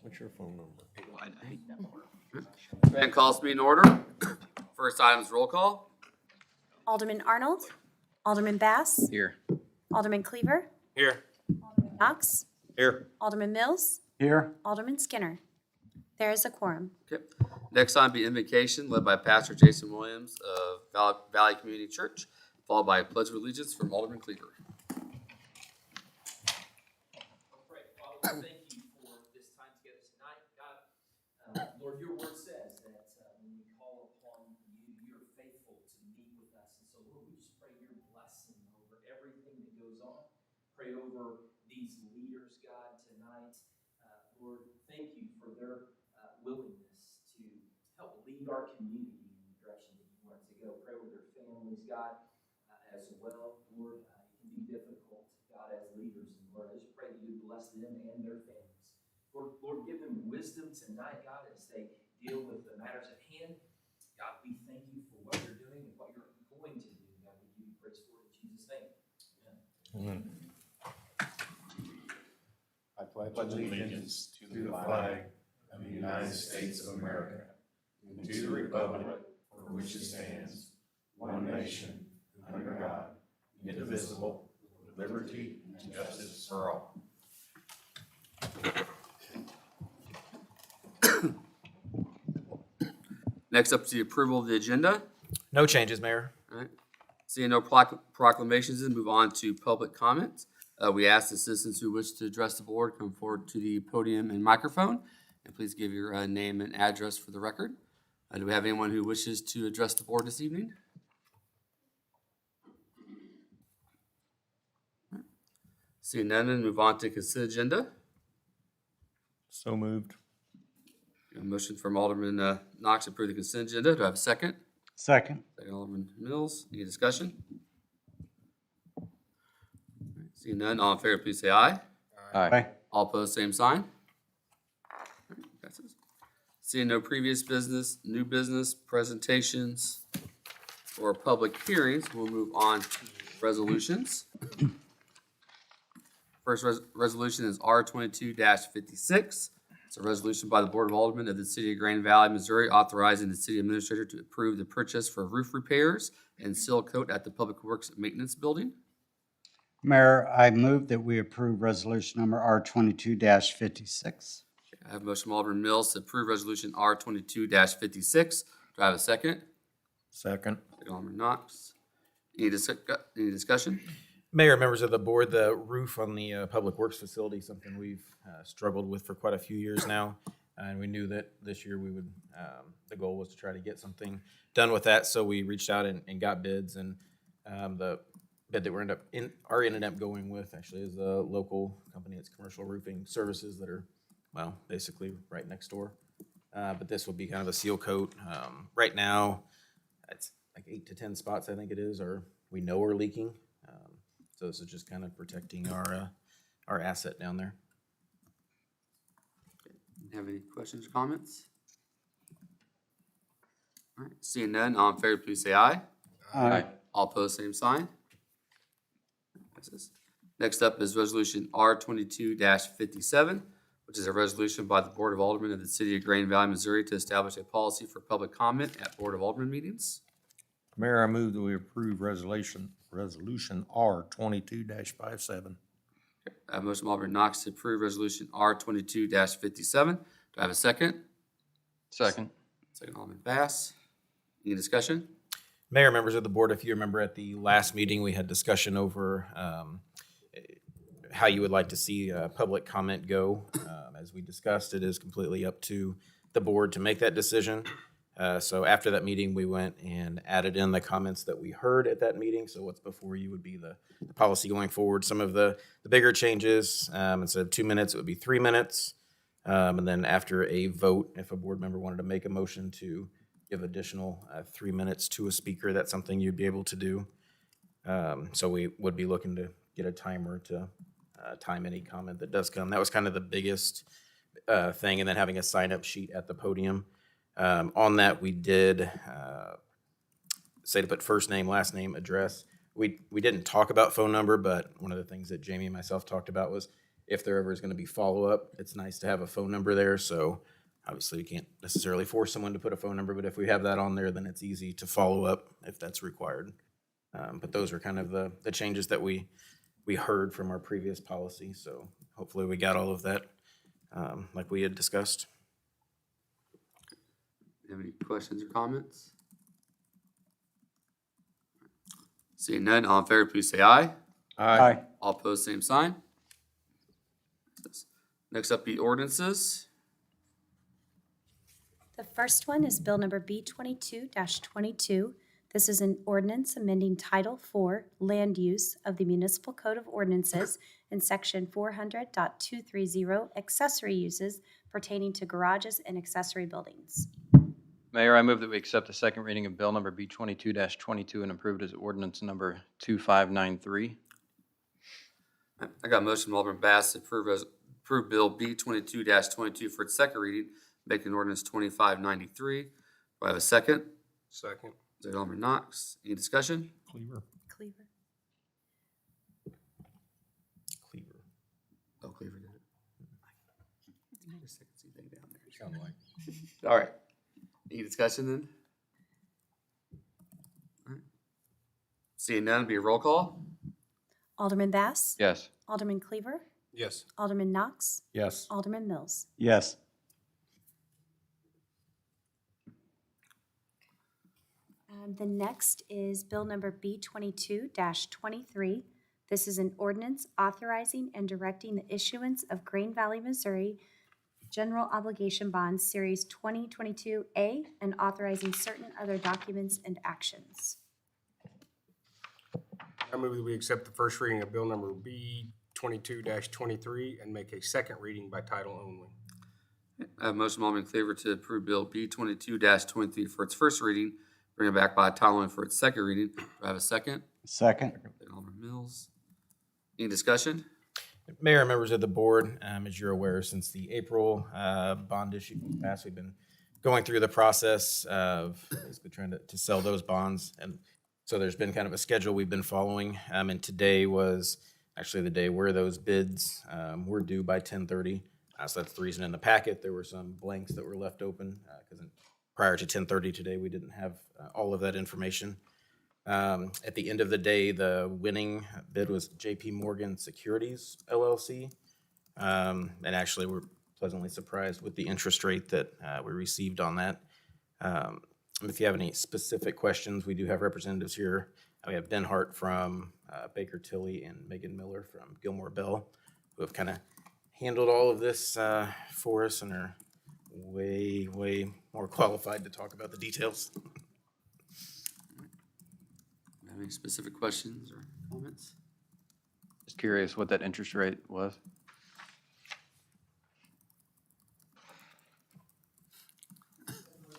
What's your phone number? And calls meeting order. First item is roll call. Alderman Arnold, Alderman Bass, Here. Alderman Cleaver, Here. Alderman Knox, Here. Alderman Mills, Here. Alderman Skinner. There is a quorum. Okay. Next item be invocation led by Pastor Jason Williams of Valley Community Church, followed by a pledge of allegiance from Alderman Cleaver. Father, thank you for this time together tonight. God, Lord, your word says that when we call upon you, you're faithful to meet with us. And so, Lord, we just pray your blessing over everything that goes on. Pray over these leaders, God, tonight. Lord, thank you for their willingness to help lead our community in the direction that you want it to go. Pray over their families, God, as well. Lord, it can be difficult, God, as leaders. And Lord, I just pray that you bless them and their families. Lord, give them wisdom tonight, God, as they deal with the matters at hand. God, we thank you for what you're doing and what you're going to do. God, we give you praise for it in Jesus' name. Amen. I pledge allegiance to the flag of the United States of America and to the republic for which it stands, one nation, under God, indivisible, with liberty and justice for all. Next up is the approval of the agenda. No changes, Mayor. All right. Seeing no proclamations, move on to public comments. We ask the citizens who wish to address the board come forward to the podium and microphone, and please give your name and address for the record. Do we have anyone who wishes to address the board this evening? Seeing none, then move on to consent agenda. So moved. A motion from Alderman Knox to approve the consent agenda. Do I have a second? Second. Second, Alderman Mills. Any discussion? All right, seeing none, all in favor, please say aye. Aye. All opposed, same sign. All right, passes. Seeing no previous business, new business, presentations, or public hearings, we'll move on to resolutions. First resolution is R 22-56. It's a resolution by the Board of Aldermen of the City of Grand Valley, Missouri, authorizing the city administrator to approve the purchase for roof repairs and seal coat at the Public Works Maintenance Building. Mayor, I move that we approve resolution number R 22-56. I have a motion from Alderman Mills to approve resolution R 22-56. Do I have a second? Second. Second, Alderman Knox. Any discussion? Mayor, members of the board, the roof on the Public Works facility is something we've struggled with for quite a few years now. And we knew that this year we would, the goal was to try to get something done with that. So we reached out and got bids, and the bid that we ended up going with actually is a local company. It's Commercial Roofing Services that are, well, basically right next door. But this will be kind of a seal coat. Right now, it's like 8 to 10 spots, I think it is, or we know are leaking. So this is just kind of protecting our asset down there. Have any questions or comments? All right, seeing none, all in favor, please say aye. Aye. All opposed, same sign. Passes. Next up is resolution R 22-57, which is a resolution by the Board of Aldermen of the City of Grand Valley, Missouri, to establish a policy for public comment at Board of Aldermen meetings. Mayor, I move that we approve resolution R 22-57. I have a motion from Alderman Knox to approve resolution R 22-57. Do I have a second? Second. Second, Alderman Bass. Any discussion? Mayor, members of the board, if you remember at the last meeting, we had discussion over how you would like to see public comment go. As we discussed, it is completely up to the board to make that decision. So after that meeting, we went and added in the comments that we heard at that meeting. So what's before you would be the policy going forward. Some of the bigger changes, instead of 2 minutes, it would be 3 minutes. And then after a vote, if a board member wanted to make a motion to give additional 3 minutes to a speaker, that's something you'd be able to do. So we would be looking to get a timer to time any comment that does come. That was kind of the biggest thing. And then having a sign-up sheet at the podium. On that, we did say to put first name, last name, address. We didn't talk about phone number, but one of the things that Jamie and myself talked about was if there ever is going to be follow-up, it's nice to have a phone number there. So obviously, we can't necessarily force someone to put a phone number, but if we have that on there, then it's easy to follow up if that's required. But those are kind of the changes that we heard from our previous policy. So hopefully we got all of that like we had discussed. You have any questions or comments? Seeing none, all in favor, please say aye. Aye. All opposed, same sign. Next up, be ordinances. The first one is Bill number B22-22. This is an ordinance amending Title IV Land Use of the Municipal Code of Ordinances in Section 400.230 Accessory Uses pertaining to garages and accessory buildings. Mayor, I move that we accept the second reading of Bill number B22-22 and approve it as ordinance number 2593. I got a motion from Alderman Bass to approve Bill B22-22 for its second reading, making ordinance 2593. Do I have a second? Second. Second, Alderman Knox. Any discussion? Cleaver. Cleaver. Cleaver. Oh, Cleaver did it. I just see thing down there. Sound like. All right. Any discussion then? All right. Seeing none, be a roll call. Alderman Bass? Yes. Alderman Cleaver? Yes. Alderman Knox? Yes. Alderman Mills? Yes. The next is Bill number B22-23. This is an ordinance authorizing and directing the issuance of Green Valley, Missouri General Obligation Bonds Series 2022A and authorizing certain other documents and actions. I move that we accept the first reading of bill number B22-23 and make a second reading by title only. I have a motion from Alderman Cleaver to approve Bill B22-23 for its first reading, bring it back by title only for its second reading. Do I have a second? Second. Second, Alderman Mills. Any discussion? Mayor and members of the board, as you're aware, since the April bond issue passed, we've been going through the process of basically trying to sell those bonds. And so there's been kind of a schedule we've been following. And today was actually the day where those bids were due by 10:30. So that's the reason in the packet there were some blanks that were left open because prior to 10:30 today, we didn't have all of that information. At the end of the day, the winning bid was JP Morgan Securities LLC. And actually, we're pleasantly surprised with the interest rate that we received on that. If you have any specific questions, we do have representatives here. We have Ben Hart from Baker Tilly and Megan Miller from Gilmore Bell, who have kind of handled all of this for us and are way, way more qualified to talk about the details. Have any specific questions or comments? Just curious what that interest rate was.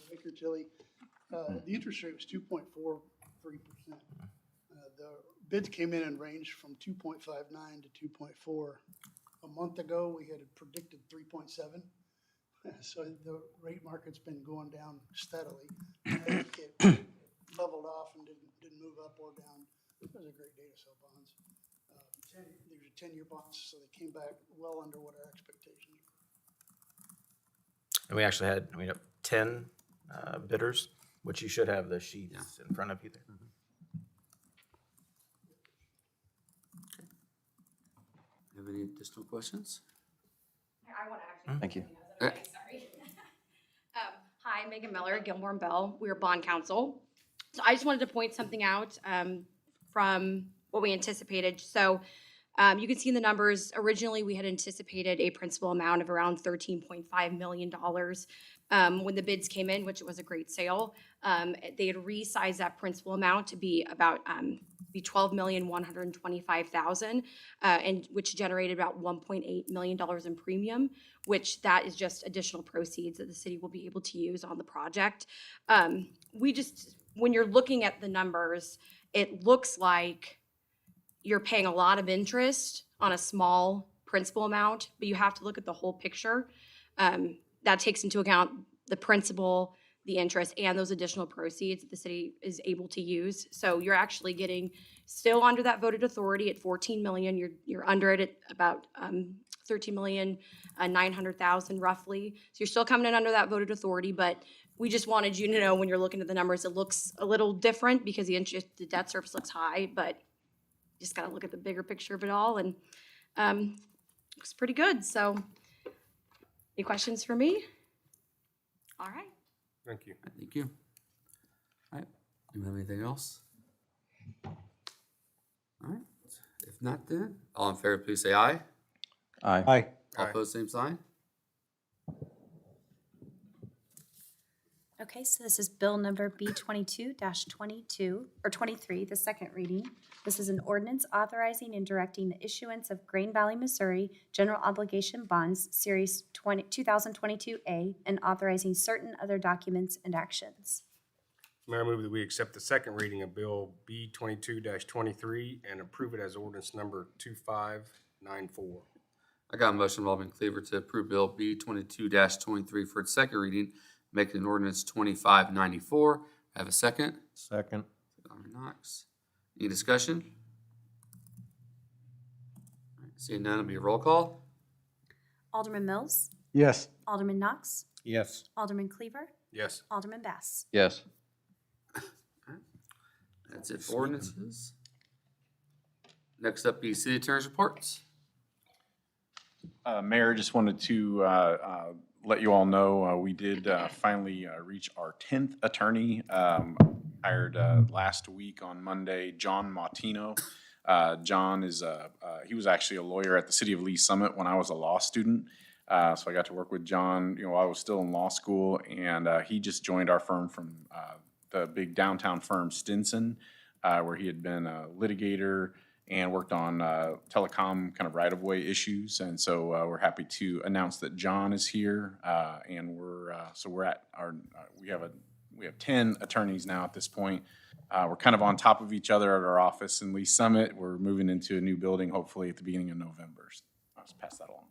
Baker Tilly, the interest rate was 2.43%. The bids came in and ranged from 2.59 to 2.4. A month ago, we had predicted 3.7. So the rate market's been going down steadily. It leveled off and didn't move up or down. It was a great day to sell bonds. These are 10-year bonds, so they came back well under what our expectations were. And we actually had, 10 bidders, which you should have the sheets in front of you there. Have any additional questions? I want to actually. Thank you. Okay, sorry. Hi, Megan Miller, Gilmore and Bell. We're bond counsel. So I just wanted to point something out from what we anticipated. So you can see in the numbers, originally we had anticipated a principal amount of around $13.5 million. When the bids came in, which was a great sale, they had resized that principal amount to be about $12,125,000, and which generated about $1.8 million in premium, which that is just additional proceeds that the city will be able to use on the project. When you're looking at the numbers, it looks like you're paying a lot of interest on a small principal amount, but you have to look at the whole picture. That takes into account the principal, the interest, and those additional proceeds that the city is able to use. So you're actually getting still under that voted authority at 14 million. You're under it at about $13,900,000 roughly. So you're still coming in under that voted authority, but we just wanted you to know when you're looking at the numbers, it looks a little different because the debt service looks high, but you just gotta look at the bigger picture of it all, and looks pretty good. So any questions for me? All right. Thank you. Thank you. All right, do you have anything else? All right, if not then, all in favor, please say aye. Aye. Aye. All Aye. opposed, same sign. Okay, so this is bill number B 22-22, or 23, the second reading. This is an ordinance authorizing and directing the issuance of Green Valley, Missouri General Obligation Bonds, Series 2022A, and authorizing certain other documents and actions. Mayor, I move that we accept the second reading of Bill B 22-23 and approve it as ordinance number 2594. I got a motion from Alderman Cleaver to approve Bill B 22-23 for its second reading, making an ordinance 2594. Have a second? Second. Alderman Knox. Any discussion? All right, seeing none, it'll be a roll call. Alderman Mills, Yes. Alderman Knox, Yes. Alderman Cleaver, Yes. Alderman Bass. Yes. That's it for ordinances. Next up, the city attorney's reports. Mayor, just wanted to let you all know, we did finally reach our 10th attorney. Hired last week on Monday, John Martino. John is, he was actually a lawyer at the city of Lee Summit when I was a law student. So I got to work with John, while I was still in law school, and he just joined our firm from the big downtown firm Stinson, where he had been a litigator and worked on telecom kind of right-of-way issues. And so we're happy to announce that John is here, and we're at our we have 10 attorneys now at this point. We're kind of on top of each other at our office in Lee Summit. We're moving into a new building hopefully at the beginning of November. So I'll just pass that along.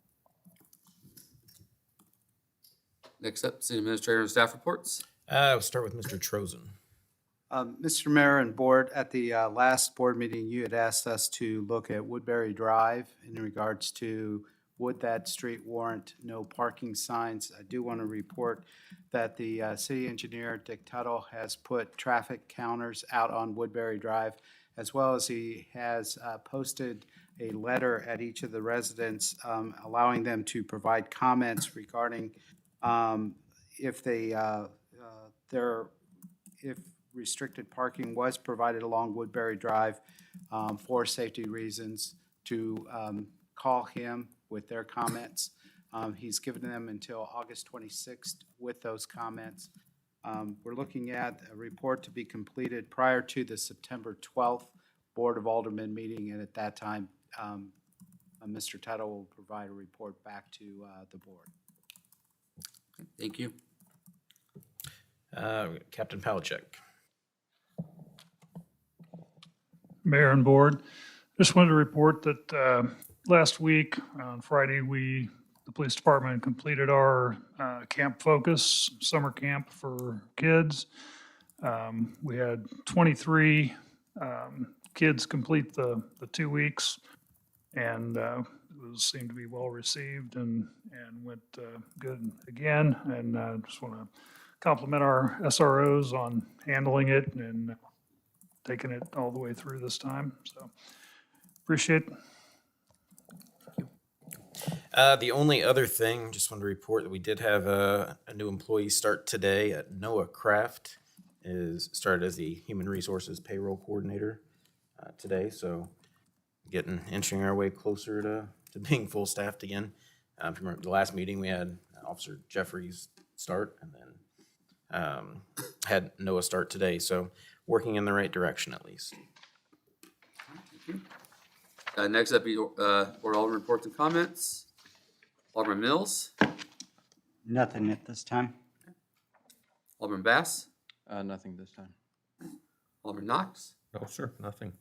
Next up, city administrator and staff reports. We'll start with Mr. Trozen. Mr. Mayor and Board, at the last board meeting, you had asked us to look at Woodbury Drive in regards to would that street warrant no parking signs. I do want to report that the city engineer, Dick Tuttle, has put traffic counters out on Woodbury Drive, as well as he has posted a letter at each of the residents allowing them to provide comments regarding if restricted parking was provided along Woodbury Drive for safety reasons, to call him with their comments. He's given them until August 26th with those comments. We're looking at a report to be completed prior to the September 12th Board of Aldermen meeting, and at that time, Mr. Tuttle will provide a report back to the board. Thank you. Captain Pavlicek. Mayor and Board, just wanted to report that last week, on Friday, the police department completed our Camp Focus summer camp for kids. We had 23 kids complete the 2 weeks, and it seemed to be well received and went good again. And I just want to compliment our SROs on handling it and taking it all the way through this time. So appreciate it. The only other thing, just wanted to report that we did have a new employee start today at Noah Kraft. Started as the Human Resources Payroll Coordinator today, so inching our way closer to being full staffed again. If you remember the last meeting, we had Officer Jeffries start, and then had Noah start today, so working in the right direction at least. Thank you. Next up, Board Alderman reports and comments. Alderman Mills, Nothing at this time. Alderman Bass, Nothing this time. Alderman Knox, No, sir, nothing.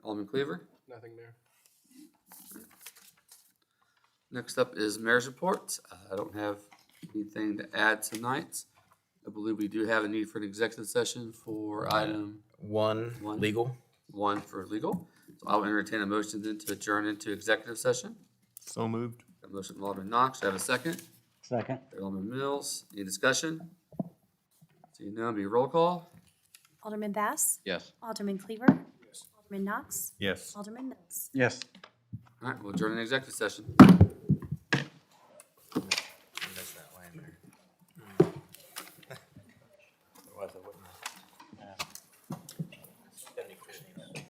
Alderman Cleaver. Nothing, Mayor. Next up is mayor's report. I don't have anything to add tonight. I believe we do have a need for an executive session for item One One. legal. 1 for legal. So I'll entertain a motion then to adjourn into executive session. So moved. A motion from Alderman Knox. Do I have a second? Second. Alderman Mills. Any discussion? Seeing none, be roll call. Alderman Bass? Yes. Alderman Cleaver? Alderman Knox? Yes. Alderman Mills? Yes. All right, we'll adjourn in executive session.